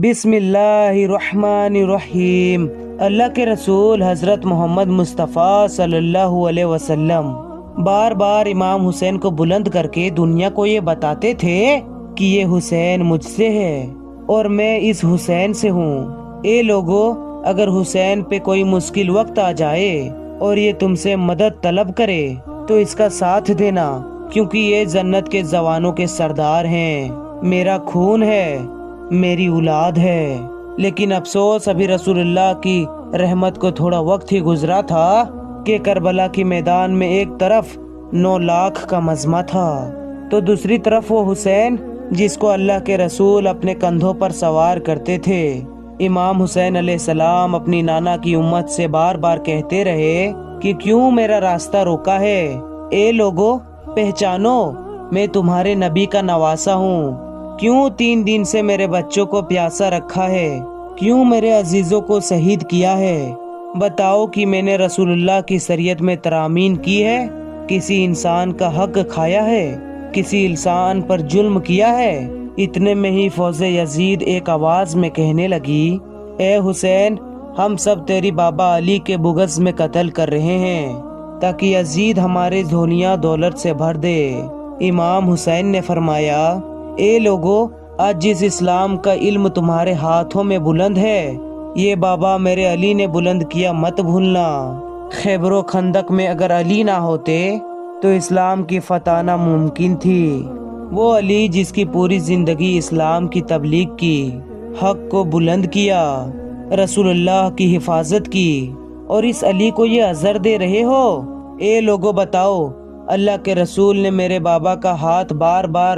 بسم اللہ الرحمن الرحیم۔ اللہ کے رسول حضرت محمد مصطفیٰ صلی اللہ علیہ وسلم بار بار امام حسین کو بلند کر کے دنیا کو یہ بتاتے تھے کہ یہ حسین مجھ سے ہے اور میں اس حسین سے ہوں۔ اے لوگو، اگر حسین پہ کوئی مشکل وقت آ جائے اور یہ تم سے مدد طلب کرے تو اس کا ساتھ دینا، کیونکہ یہ جنت کے جوانوں کے سردار ہیں، میرا خون ہے، میری اولاد ہے۔ لیکن افسوس، ابھی رسول اللہ کی رحمت کو تھوڑا وقت ہی گزرا تھا کہ کربلا کی میدان میں ایک طرف 9 لاکھ کا مجمع تھا تو دوسری طرف وہ حسین جس کو اللہ کے رسول اپنے کندھوں پر سوار کرتے تھے۔ امام حسین علیہ السلام اپنی نانا کی امت سے بار بار کہتے رہے کہ کیوں میرا راستہ روکا ہے؟ اے لوگو، پہچانو، میں تمہارے نبی کا نواسا ہوں۔ کیوں 3 دن سے میرے بچوں کو پیاسا رکھا ہے؟ کیوں میرے عزیزوں کو شہید کیا ہے؟ بتاؤ کہ میں نے رسول اللہ کی شریعت میں ترامین کی ہے؟ کسی انسان کا حق کھایا ہے؟ کسی انسان پر ظلم کیا ہے؟ اتنے میں ہی فوج یزید ایک آواز میں کہنے لگی، اے حسین، ہم سب تیری بابا علی کے بغض میں قتل کر رہے ہیں تاکہ یزید ہمارے جھولیاں دولت سے بھر دے۔ امام حسین نے فرمایا، اے لوگو، آج جس اسلام کا علم تمہارے ہاتھوں میں بلند ہے، یہ بابا میرے علی نے بلند کیا، مت بھولنا۔ خیبر و خندق میں اگر علی نہ ہوتے تو اسلام کی فتح ناممکن تھی۔ وہ علی جس کی پوری زندگی اسلام کی تبلیغ کی، حق کو بلند کیا، رسول اللہ کی حفاظت کی، اور اس علی کو یہ عذر دے رہے ہو؟ اے لوگو، بتاؤ، اللہ کے رسول نے میرے بابا کا ہاتھ بار بار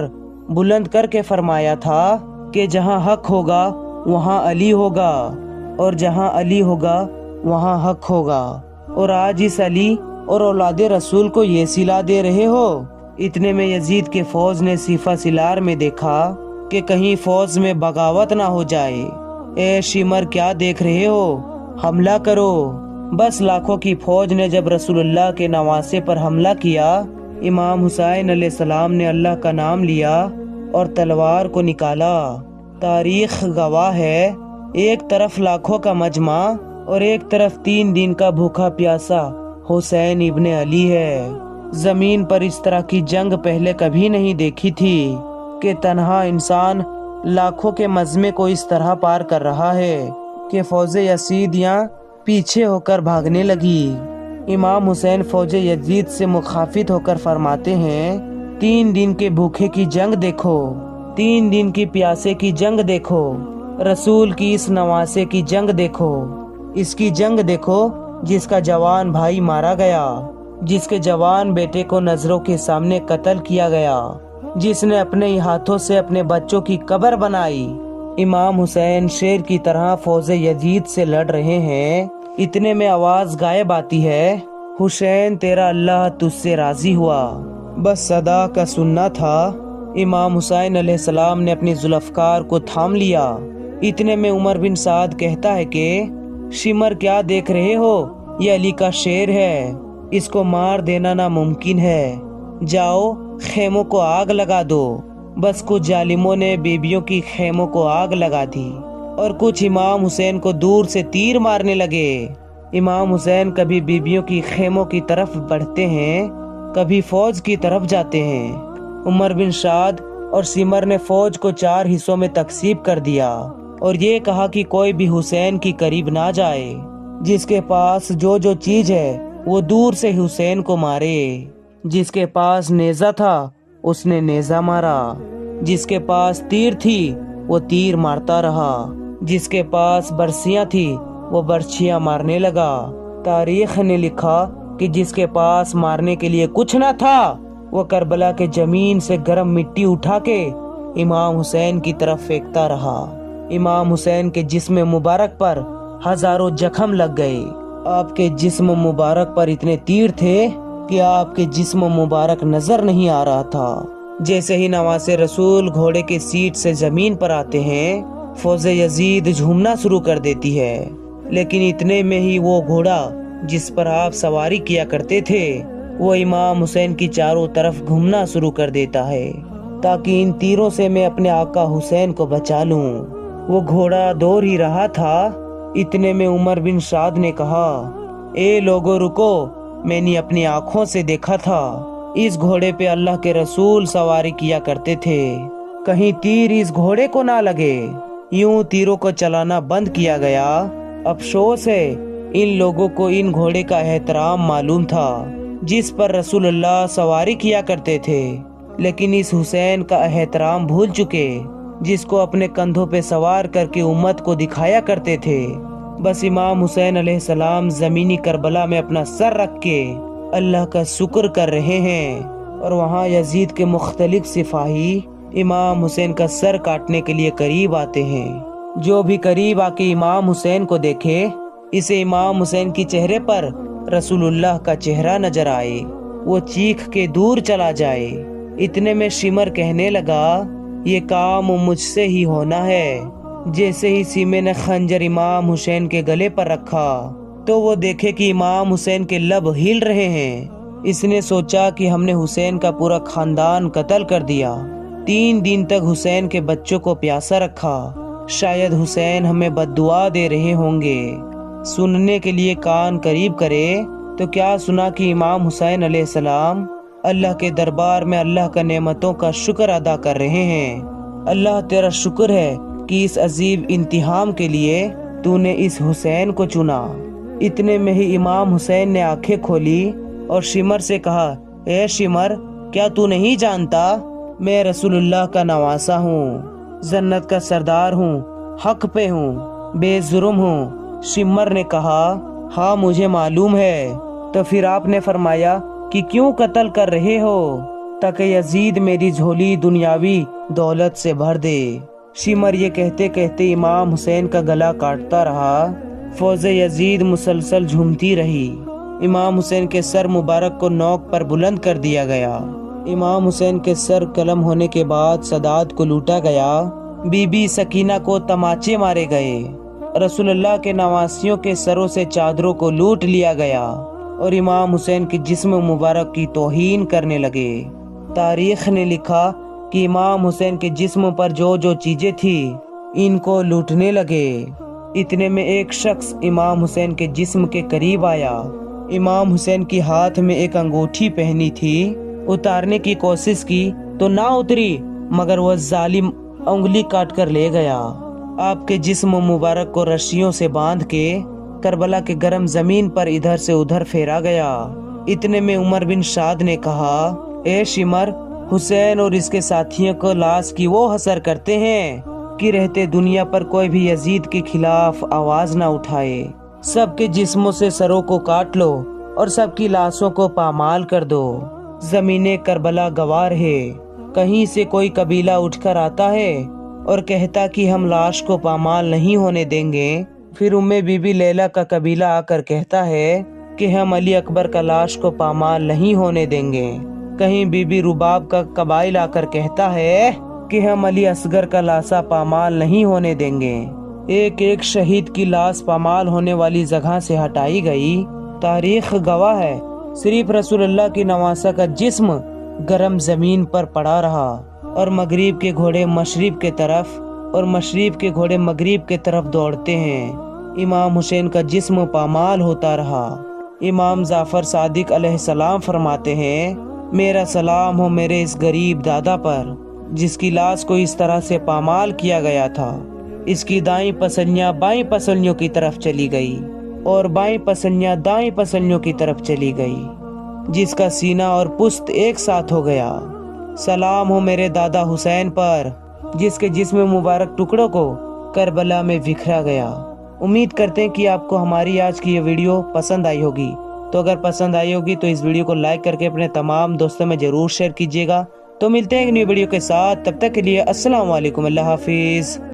بلند کر کے فرمایا تھا کہ جہاں حق ہوگا وہاں علی ہوگا، اور جہاں علی ہوگا وہاں حق ہوگا، اور آج اس علی اور اولاد رسول کو یہ صلہ دے رہے ہو۔ اتنے میں یزید کے فوج نے صیفہ سالار میں دیکھا کہ کہیں فوج میں بغاوت نہ ہو جائے۔ اے شمر، کیا دیکھ رہے ہو؟ حملہ کرو۔ بس لاکھوں کی فوج نے جب رسول اللہ کے نواسے پر حملہ کیا، امام حسین علیہ السلام نے اللہ کا نام لیا اور تلوار کو نکالا۔ تاریخ گواہ ہے، ایک طرف لاکھوں کا مجمع اور ایک طرف 3 دن کا بھوکا پیاسا حسین ابن علی ہے۔ زمین پر اس طرح کی جنگ پہلے کبھی نہیں دیکھی تھی کہ تنہا انسان لاکھوں کے مجمع کو اس طرح پار کر رہا ہے کہ فوج یزیدیاں پیچھے ہو کر بھاگنے لگی۔ امام حسین فوج یزید سے مخافت ہو کر فرماتے ہیں، 3 دن کے بھوکے کی جنگ دیکھو، 3 دن کی پیاسے کی جنگ دیکھو، رسول کی اس نواسے کی جنگ دیکھو، اس کی جنگ دیکھو جس کا جوان بھائی مارا گیا، جس کے جوان بیٹے کو نظروں کے سامنے قتل کیا گیا، جس نے اپنے ہی ہاتھوں سے اپنے بچوں کی قبر بنائی۔ امام حسین شیر کی طرح فوج یزید سے لڑ رہے ہیں۔ اتنے میں آواز غائب آتی ہے، حسین، تیرا اللہ تجھ سے راضی ہوا۔ بس صدا کا سننا تھا۔ امام حسین علیہ السلام نے اپنی ذوالفقار کو تھام لیا۔ اتنے میں عمر بن سعد کہتا ہے کہ شمر، کیا دیکھ رہے ہو؟ یہ علی کا شیر ہے، اس کو مار دینا ناممکن ہے، جاؤ خیموں کو آگ لگا دو۔ بس کچھ ظالموں نے بیبیوں کی خیموں کو آگ لگا دی اور کچھ امام حسین کو دور سے تیر مارنے لگے۔ امام حسین کبھی بیبیوں کی خیموں کی طرف بڑھتے ہیں، کبھی فوج کی طرف جاتے ہیں۔ عمر بن سعد اور سمر نے فوج کو 4 حصوں میں تقسیم کر دیا اور یہ کہا کہ کوئی بھی حسین کی قریب نہ جائے، جس کے پاس جو چیز ہے وہ دور سے حسین کو مارے۔ جس کے پاس نیزہ تھا اس نے نیزہ مارا، جس کے پاس تیر تھی وہ تیر مارتا رہا، جس کے پاس برسیاں تھی وہ برچھیاں مارنے لگا۔ تاریخ نے لکھا کہ جس کے پاس مارنے کے لیے کچھ نہ تھا وہ کربلا کے زمین سے گرم مٹی اٹھا کے امام حسین کی طرف پھینکتا رہا۔ امام حسین کے جسم مبارک پر ہزاروں زخم لگ گئے۔ آپ کے جسم مبارک پر اتنے تیر تھے کہ آپ کے جسم مبارک نظر نہیں آ رہا تھا۔ جیسے ہی نواسے رسول گھوڑے کے سیٹ سے زمین پر آتے ہیں، فوج یزید جھومنا شروع کر دیتی ہے، لیکن اتنے میں ہی وہ گھوڑا جس پر آپ سواری کیا کرتے تھے وہ امام حسین کی چاروں طرف گھومنا شروع کر دیتا ہے تاکہ ان تیروں سے میں اپنے آقا حسین کو بچا لوں۔ वो घोड़ा दौड़ ही रहा था। इतने में उमर बिन साद ने कहा, ए लोगो रुको, मैंने अपनी आंखों से देखा था, इस घोड़े पे अल्लाह के रसूल सवारी किया करते थे, कहीं तीर इस घोड़े को ना लगे। यूं तीरों को चलाना बंद किया गया। अफसोस है, इन लोगों को इन घोड़े का एहतराम मालूम था जिस पर रसूलुल्लाह सवारी किया करते थे, लेकिन इस हुसैन का एहतराम भूल चुके जिसको अपने कंधों पे सवार करके उम्मत को दिखाया करते थे। बस इमाम हुसैन अलैहिस्सलाम जमीनी करबला में अपना सर रख के अल्लाह का शुक्र कर रहे हैं, और वहाँ यजीद के मुख्तलिफ सिपाही इमाम हुसैन का सर काटने के लिए करीब आते हैं। जो भी करीब आके इमाम हुसैन को देखे, इसे इमाम हुसैन की चेहरे पर रसूलुल्लाह का चेहरा नजर आए, वो चीख के दूर चला जाए। इतने में शिमर कहने लगा, ये काम मुझसे ही होना है। जैसे ही सीमे ने खंजर इमाम हुसैन के गले पर रखा तो वो देखे कि इमाम हुसैन के लब हिल रहे हैं। इसने सोचा कि हमने हुसैन का पूरा खानदान कत्ल कर दिया। 3 दिन तक हुसैन के बच्चों को प्यासा रखा, शायद हुसैन हमें बद्दुआ दे रहे होंगे। सुनने के लिए कान करीब करे तो क्या सुना कि इमाम हुसैन अलैहिस्सलाम अल्लाह के दरबार में अल्लाह का नेमतों का शुक्र अदा कर रहे हैं। अल्लाह तेरा शुक्र है कि इस अजीब इंतहाम के लिए तूने इस हुसैन को चुना। इतने में ही इमाम हुसैन ने आंखें खोली और शिमर से कहा, ए शिमर, क्या तू नहीं जानता मैं रसूलुल्लाह का नवासा हूँ, जन्नत का सरदार हूँ, हक पे हूँ, बेजुर्म हूँ। शिमर ने कहा, हाँ मुझे मालूम है। तो फिर आपने फरमाया कि क्यों कत्ल कर रहे हो, ताकि यजीद मेरी झोली दुनियावी दौलत से भर दे। शिमर ये कहते कहते इमाम हुसैन का गला काटता रहा। फौजे यजीद मुसलसल झूमती रही। इमाम हुसैन के सर मुबारक को नोक पर बुलंद कर दिया गया। इमाम हुसैन के सर कलम होने के बाद सदात को लूटा गया। बीबी सकीना को तमाचे मारे गए। रसूलुल्लाह के नवासियों के सरों से चादरों को लूट लिया गया और इमाम हुसैन के जिस्म मुबारक की तौहीन करने लगे। तारीख ने लिखा कि इमाम हुसैन के जिस्म पर जो जो चीजें थी इनको लूटने लगे। इतने में एक शख्स इमाम हुसैन के जिस्म के करीब आया। इमाम हुसैन की हाथ में एक अंगूठी पहनी थी। उतारने की कोशिश की तो ना उतरी, मगर वह जालिम उंगली काट कर ले गया। आपके जिस्म मुबारक को रस्सियों से बांध के करबला के गर्म जमीन पर इधर से उधर फेरा गया। इतने में उमर बिन साद ने कहा, ए शिमर, हुसैन और इसके साथियों को लाश की वो हसर करते हैं कि रहते दुनिया पर कोई भी यजीद के खिलाफ आवाज ना उठाए। सबके जिस्मों से सरों को काट लो और सबकी लाशों को पामाल कर दो। जमीने करबला गवार है। कहीं से कोई कबीला उठकर आता है और कहता कि हम लाश को पामाल नहीं होने देंगे। फिर उम्मे बीबी लैला का कबीला आकर कहता है कि हम अली अकबर का लाश को पामाल नहीं होने देंगे। कहीं बीबी रुबाब का कबाइल आकर कहता है कि हम अली असगर का लाशा पामाल नहीं होने देंगे। एक एक शहीद की लाश पामाल होने वाली जगह से हटाई गई। तारीख गवाह है, सिर्फ रसूलुल्लाह की नवासा का जिस्म गरम जमीन पर पड़ा रहा और मगरिब के घोड़े मशरिब के तरफ और मशरिब के घोड़े मगरिब के तरफ दौड़ते हैं। इमाम हुसैन का जिस्म पामाल होता रहा। इमाम जाफर सादिक अलैहिस्सलाम फरमाते हैं, मेरा सलाम हो मेरे इस गरीब दादा पर जिसकी लाश को इस तरह से पामाल किया गया था। इसकी दाईं पसलियां बाईं पसलियों की तरफ चली गई और बाईं पसलियां दाईं पसलियों की तरफ चली गई, जिसका सीना और पुश्त एक साथ हो गया। सलाम हो मेरे दादा हुसैन पर जिसके जिस्म मुबारक टुकड़ों को करबला में बिखरा गया। उम्मीद करते हैं कि आपको हमारी आज की ये वीडियो पसंद आई होगी। तो अगर पसंद आई होगी तो इस वीडियो को लाइक करके अपने तमाम दोस्तों में जरूर शेयर कीजिएगा। तो मिलते हैं एक न्यू वीडियो के साथ, तब तक के लिए अस्सलाम वालेकुम, अल्लाह हाफिज।